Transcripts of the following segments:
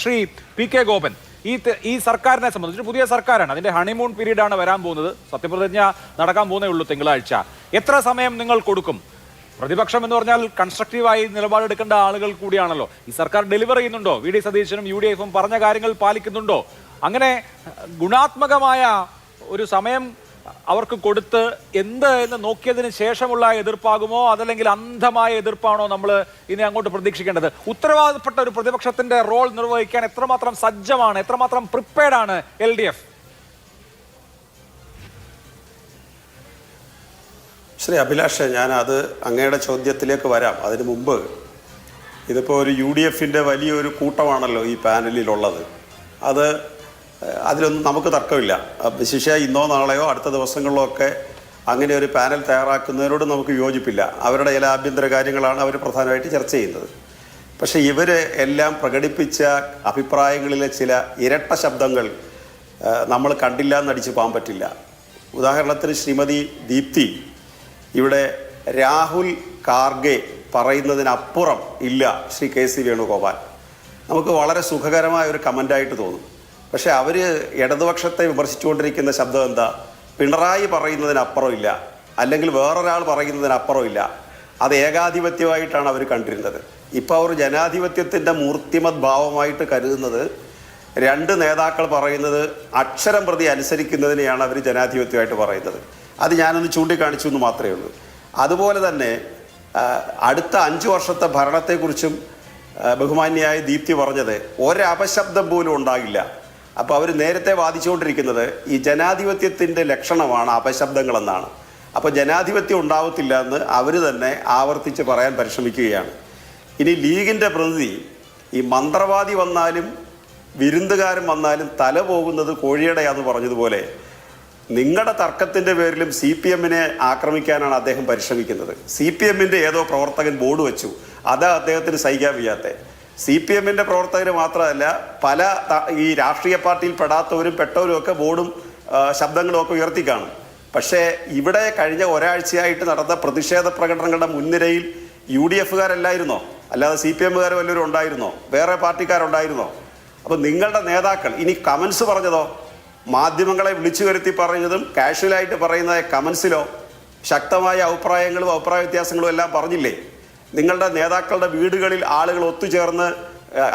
Shri P K Gopan, ഈ സർക്കാരിനെ സംബന്ധിച്ച് പുതിയ സർക്കാരാണ്, അതിന്റെ ഹണിമൂൺ പീരീഡാണ് വരാൻ പോകുന്നത്. സത്യപ്രതിജ്ഞ നടക്കാൻ പോകുന്നേ ഉള്ളൂ തിങ്കളാഴ്ച. എത്ര സമയം നിങ്ങൾ കൊടുക്കും? പ്രതിപക്ഷം എന്ന് പറഞ്ഞാൽ കൺസ്ട്രക്റ്റീവായി നിലപാടെടുക്കേണ്ട ആളുകൾ കൂടിയാണല്ലോ. ഈ സർക്കാർ ഡെലിവർ ചെയ്യുന്നുണ്ടോ? വി ഡി സതീശനും UDF-ഉം പറഞ്ഞ കാര്യങ്ങൾ പാലിക്കുന്നുണ്ടോ? അങ്ങനെ ഗുണാത്മകമായ ഒരു സമയം അവർക്ക് കൊടുത്ത് എന്ത് എന്ന് നോക്കിയതിന് ശേഷമുള്ള എതിർപ്പാകുമോ, അതല്ലെങ്കിൽ അന്ധമായ എതിർപ്പാണോ നമ്മൾ ഇനി അങ്ങോട്ട് പ്രതീക്ഷിക്കേണ്ടത്? ഉത്തരവാദപ്പെട്ട ഒരു പ്രതിപക്ഷത്തിന്റെ റോൾ നിർവഹിക്കാൻ എത്രമാത്രം സജ്ജമാണ്, എത്രമാത്രം പ്രിപ്പയർഡ് ആണ് LDF? ശ്രീ അഭിലാഷ്, ഞാൻ അങ്ങയുടെ ചോദ്യത്തിലേക്ക് വരാം. അതിനു മുമ്പ് ഇതിപ്പോൾ ഒരു UDF-ന്റെ വലിയൊരു കൂട്ടമാണല്ലോ ഈ പാനലിലുള്ളത്. അതിലൊന്നും നമുക്ക് തർക്കമില്ല. വിശേഷ ഇന്നോ നാളെയോ അടുത്ത ദിവസങ്ങളിലോ ഒക്കെ അങ്ങനെ ഒരു പാനൽ തയ്യാറാക്കുന്നതിനോട് നമുക്ക് യോജിപ്പില്ല. അവരുടെ ചില ആഭ്യന്തര കാര്യങ്ങളാണ് അവർ പ്രധാനമായിട്ട് ചർച്ച ചെയ്യുന്നത്. പക്ഷേ ഇവർ എല്ലാം പ്രകടിപ്പിച്ച അഭിപ്രായങ്ങളിലെ ചില ഇരട്ട ശബ്ദങ്ങൾ നമ്മൾ കണ്ടില്ല എന്നടിച്ച് പോകാൻ പറ്റില്ല. ഉദാഹരണത്തിന് ശ്രീമതി ദീപ്തി ഇവിടെ രാഹുൽ ഖാർഗെ പറയുന്നതിനപ്പുറം ഇല്ല ശ്രീ KC വേണുഗോപാൽ. നമുക്ക് വളരെ സുഖകരമായ ഒരു കമൻ്റായിട്ട് തോന്നും. പക്ഷെ അവർ ഇടതുപക്ഷത്തെ വിമർശിച്ചുകൊണ്ടിരിക്കുന്ന ശബ്ദം എന്താ? പിണറായി പറയുന്നതിനപ്പുറം ഇല്ല, അല്ലെങ്കിൽ വേറൊരാൾ പറയുന്നതിനപ്പുറം ഇല്ല. അത് ഏകാധിപത്യമായിട്ടാണ് അവർ കണ്ടിരുന്നത്. ഇപ്പോൾ അവർ ജനാധിപത്യത്തിൻ്റെ മൂർത്തിമത് ഭാവമായിട്ട് കരുതുന്നത് രണ്ട് നേതാക്കൾ പറയുന്നത് അക്ഷരം പ്രതി അനുസരിക്കുന്നതിനെയാണ് അവർ ജനാധിപത്യമായിട്ട് പറയുന്നത്. അത് ഞാനൊന്ന് ചൂണ്ടിക്കാണിച്ചു എന്ന് മാത്രമേ ഉള്ളൂ. അതുപോലെ തന്നെ അടുത്ത 5 വർഷത്തെ ഭരണത്തെക്കുറിച്ചും ബഹുമാന്യായ ദീപ്തി പറഞ്ഞത് ഒരപശബ്ദം പോലും ഉണ്ടാകില്ല. അപ്പോൾ അവർ നേരത്തെ വാദിച്ചുകൊണ്ടിരിക്കുന്നത് ഈ ജനാധിപത്യത്തിൻ്റെ ലക്ഷണമാണ് അപശബ്ദങ്ങളെന്നാണ്. അപ്പോൾ ജനാധിപത്യം ഉണ്ടാവത്തില്ല എന്ന് അവർ തന്നെ ആവർത്തിച്ച് പറയാൻ പരിശ്രമിക്കുകയാണ്. ഇനി ലീഗിൻ്റെ പ്രതിനിധി ഈ മന്ത്രവാദി വന്നാലും വിരുന്നുകാരൻ വന്നാലും തല പോകുന്നത് കോഴിയുടെയാന്ന് പറഞ്ഞതുപോലെ നിങ്ങളുടെ തർക്കത്തിൻ്റെ പേരിലും CPM-നെ ആക്രമിക്കാനാണ് അദ്ദേഹം പരിശ്രമിക്കുന്നത്. CPM-ന്റെ ഏതോ പ്രവർത്തകൻ ബോർഡ് വെച്ചു, അതാ അദ്ദേഹത്തിന് സഹിക്കാൻ വയ്യാത്ത. CPM-ന്റെ പ്രവർത്തകർ മാത്രമല്ല, പല ഈ രാഷ്ട്രീയ പാർട്ടിയിൽ പെടാത്തവരും പെട്ടവരും ഒക്കെ ബോർഡും ശബ്ദങ്ങളും ഒക്കെ ഉയർത്തി കാണും. പക്ഷേ ഇവിടെ കഴിഞ്ഞ ഒരാഴ്ചയായിട്ട് നടന്ന പ്രതിഷേധ പ്രകടനങ്ങളുടെ മുൻനിരയിൽ UDF-കാരല്ലായിരുന്നോ? അല്ലാതെ CPM-കാർ വല്ലവരും ഉണ്ടായിരുന്നോ? വേറെ പാർട്ടിക്കാരുണ്ടായിരുന്നോ? അപ്പോൾ നിങ്ങളുടെ നേതാക്കൾ ഇനി കമൻസ് പറഞ്ഞതോ? മാധ്യമങ്ങളെ വിളിച്ചു വരുത്തി പറയുന്നതും കാഷ്വലായിട്ട് പറയുന്ന കമൻസിലോ ശക്തമായ അഭിപ്രായങ്ങളും അഭിപ്രായ വ്യത്യാസങ്ങളും എല്ലാം പറഞ്ഞില്ലേ? നിങ്ങളുടെ നേതാക്കളുടെ വീടുകളിൽ ആളുകൾ ഒത്തുചേർന്ന്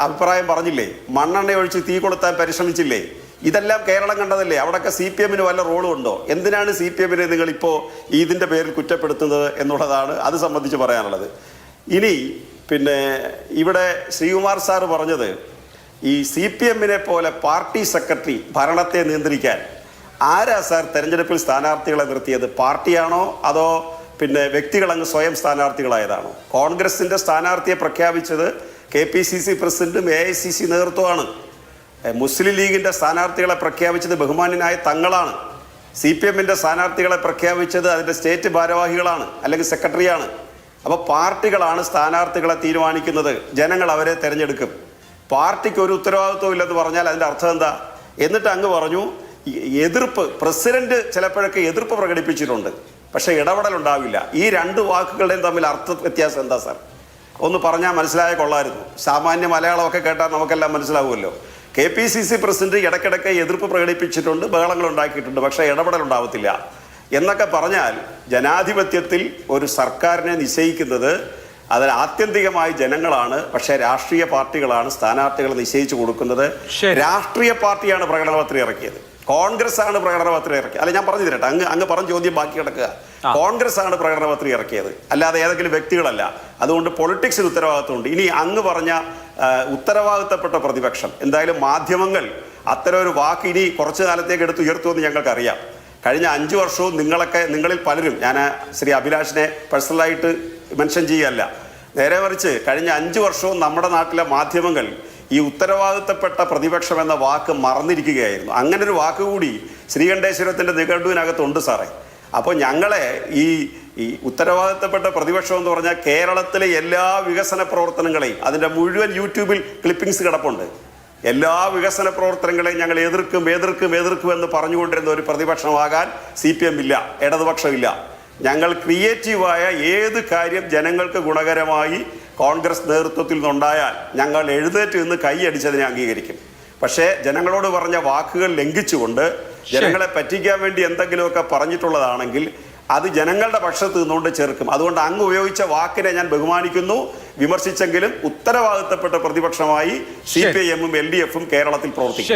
അഭിപ്രായം പറഞ്ഞില്ലേ? മണ്ണെണ്ണ ഒഴിച്ച് തീ കൊളുത്താൻ പരിശ്രമിച്ചില്ലേ? ഇതെല്ലാം കേരളം കണ്ടതല്ലേ? അവിടെയൊക്കെ CPM-ന് വല്ല റോളും ഉണ്ടോ? എന്തിനാണ് CPM-നെ നിങ്ങളിപ്പോൾ ഇതിൻ്റെ പേരിൽ കുറ്റപ്പെടുത്തുന്നത് എന്നുള്ളതാണ് അത് സംബന്ധിച്ച് പറയാനുള്ളത്. ഇനി പിന്നെ ഇവിടെ ശ്രീകുമാർ സാറ് പറഞ്ഞത് ഈ CPM-നെ പോലെ പാർട്ടി സെക്രട്ടറി ഭരണത്തെ നിയന്ത്രിക്കാൻ ആരാ സാർ തെരഞ്ഞെടുപ്പിൽ സ്ഥാനാർത്ഥികളെ നിർത്തിയത്? പാർട്ടിയാണോ അതോ പിന്നെ വ്യക്തികളങ്ങ് സ്വയം സ്ഥാനാർത്ഥികളായതാണോ? കോൺഗ്രസിൻ്റെ സ്ഥാനാർത്ഥിയെ പ്രഖ്യാപിച്ചത് KPCC പ്രസിഡന്റും AICC നേതൃത്വമാണ്. മുസ്ലിം ലീഗിൻ്റെ സ്ഥാനാർത്ഥികളെ പ്രഖ്യാപിച്ചത് ബഹുമാന്യനായ തങ്ങളാണ്. CPM-ന്റെ സ്ഥാനാർത്ഥികളെ പ്രഖ്യാപിച്ചത് അതിൻ്റെ സ്റ്റേറ്റ് ഭാരവാഹികളാണ്, അല്ലെങ്കിൽ സെക്രട്ടറിയാണ്. അപ്പോൾ പാർട്ടികളാണ് സ്ഥാനാർത്ഥികളെ തീരുമാനിക്കുന്നത്. ജനങ്ങൾ അവരെ തിരഞ്ഞെടുക്കും. പാർട്ടിക്ക് ഒരു ഉത്തരവാദിത്വം ഇല്ലെന്ന് പറഞ്ഞാൽ അതിൻ്റെ അർത്ഥം എന്താ? എന്നിട്ട് അങ്ങ് പറഞ്ഞു എതിർപ്പ്, പ്രസിഡന്റ് ചിലപ്പോഴൊക്കെ എതിർപ്പ് പ്രകടിപ്പിച്ചിട്ടുണ്ട്, പക്ഷേ ഇടപെടലുണ്ടാവില്ല. ഈ രണ്ട് വാക്കുകളുടെയും തമ്മിൽ അർത്ഥ വ്യത്യാസം എന്താ സാർ? ഒന്ന് പറഞ്ഞാൽ മനസ്സിലായ കൊള്ളായിരുന്നു. സാമാന്യ മലയാളമൊക്കെ കേട്ടാൽ നമുക്കെല്ലാം മനസ്സിലാവുമല്ലോ. KPCC പ്രസിഡന്റ് ഇടയ്ക്കിടയ്ക്ക് എതിർപ്പ് പ്രകടിപ്പിച്ചിട്ടുണ്ട്, ബഹളങ്ങൾ ഉണ്ടാക്കിയിട്ടുണ്ട്, പക്ഷേ ഇടപെടലുണ്ടാവത്തില്ല എന്നൊക്കെ പറഞ്ഞാൽ ജനാധിപത്യത്തിൽ ഒരു സർക്കാരിനെ നിശ്ചയിക്കുന്നത് അതിൽ ആത്യന്തികമായി ജനങ്ങളാണ്. പക്ഷേ രാഷ്ട്രീയ പാർട്ടികളാണ് സ്ഥാനാർത്ഥികളെ നിശ്ചയിച്ചു കൊടുക്കുന്നത്. രാഷ്ട്രീയ പാർട്ടിയാണ് പ്രകടനപത്രിക ഇറക്കിയത്, കോൺഗ്രസ് ആണ് പ്രകടനപത്രിക ഇറക്കിയത്. അല്ല, ഞാൻ പറഞ്ഞു തരട്ടെ, അങ്ങ് പറഞ്ഞ ചോദ്യം ബാക്കി കിടക്കുക. കോൺഗ്രസ് ആണ് പ്രകടനപത്രിക ഇറക്കിയത്, അല്ലാതെ ഏതെങ്കിലും വ്യക്തികളല്ല. അതുകൊണ്ട് പൊളിറ്റിക്സിന് ഉത്തരവാദിത്വമുണ്ട്. ഇനി അങ്ങ് പറഞ്ഞ ഉത്തരവാദിത്തപ്പെട്ട പ്രതിപക്ഷം, എന്തായാലും മാധ്യമങ്ങൾ അത്തരം ഒരു വാക്ക് ഇനി കുറച്ചു കാലത്തേക്ക് എടുത്ത് ഉയർത്തുമെന്ന് ഞങ്ങൾക്കറിയാം. കഴിഞ്ഞ 5 വർഷവും നിങ്ങളിൽ പലരും, ഞാൻ ശ്രീ അഭിലാഷിനെ പേഴ്സണലായിട്ട് മെൻഷൻ ചെയ്യല്ല, നേരെ മറിച്ച് കഴിഞ്ഞ 5 വർഷവും നമ്മുടെ നാട്ടിലെ മാധ്യമങ്ങൾ ഈ ഉത്തരവാദിത്തപ്പെട്ട പ്രതിപക്ഷം എന്ന വാക്ക് മറന്നിരിക്കുകയായിരുന്നു. അങ്ങനെ ഒരു വാക്ക് കൂടി ശ്രീകണ്ഠേശ്വരത്തിൻ്റെ നിഘണ്ടുവിനകത്തുണ്ട് സാറേ. അപ്പോൾ ഞങ്ങളെ ഈ ഉത്തരവാദിത്തപ്പെട്ട പ്രതിപക്ഷം എന്ന് പറഞ്ഞാൽ കേരളത്തിലെ എല്ലാ വികസന പ്രവർത്തനങ്ങളെയും, അതിൻ്റെ മുഴുവൻ യൂട്യൂബിൽ ക്ലിപ്പിങ്സ് കിടപ്പുണ്ട്, എല്ലാ വികസന പ്രവർത്തനങ്ങളെയും ഞങ്ങൾ എതിർക്കും എന്ന് പറഞ്ഞുകൊണ്ടിരുന്ന ഒരു പ്രതിപക്ഷമാകാൻ CPM ഇല്ല, ഇടതുപക്ഷമില്ല. ഞങ്ങൾ ക്രിയേറ്റീവായ ഏത് കാര്യം ജനങ്ങൾക്ക് ഗുണകരമായി കോൺഗ്രസ് നേതൃത്വത്തിൽ നിന്നുണ്ടായാൽ ഞങ്ങൾ എഴുന്നേറ്റ് നിന്ന് കൈയടിച്ചതിനെ അംഗീകരിക്കും. പക്ഷേ ജനങ്ങളോട് പറഞ്ഞ വാക്കുകൾ ലംഘിച്ചുകൊണ്ട് ജനങ്ങളെ പറ്റിക്കാൻ വേണ്ടി എന്തെങ്കിലുമൊക്കെ പറഞ്ഞിട്ടുള്ളതാണെങ്കിൽ അത് ജനങ്ങളുടെ പക്ഷത്ത് നിന്നുകൊണ്ട് ചെറുക്കും. അതുകൊണ്ട് അങ്ങ് ഉപയോഗിച്ച വാക്കിനെ ഞാൻ ബഹുമാനിക്കുന്നു. വിമർശിച്ചെങ്കിലും ഉത്തരവാദിത്തപ്പെട്ട പ്രതിപക്ഷമായി CPIM-ഉം LDF-ഉം കേരളത്തിൽ പ്രവർത്തിക്കും.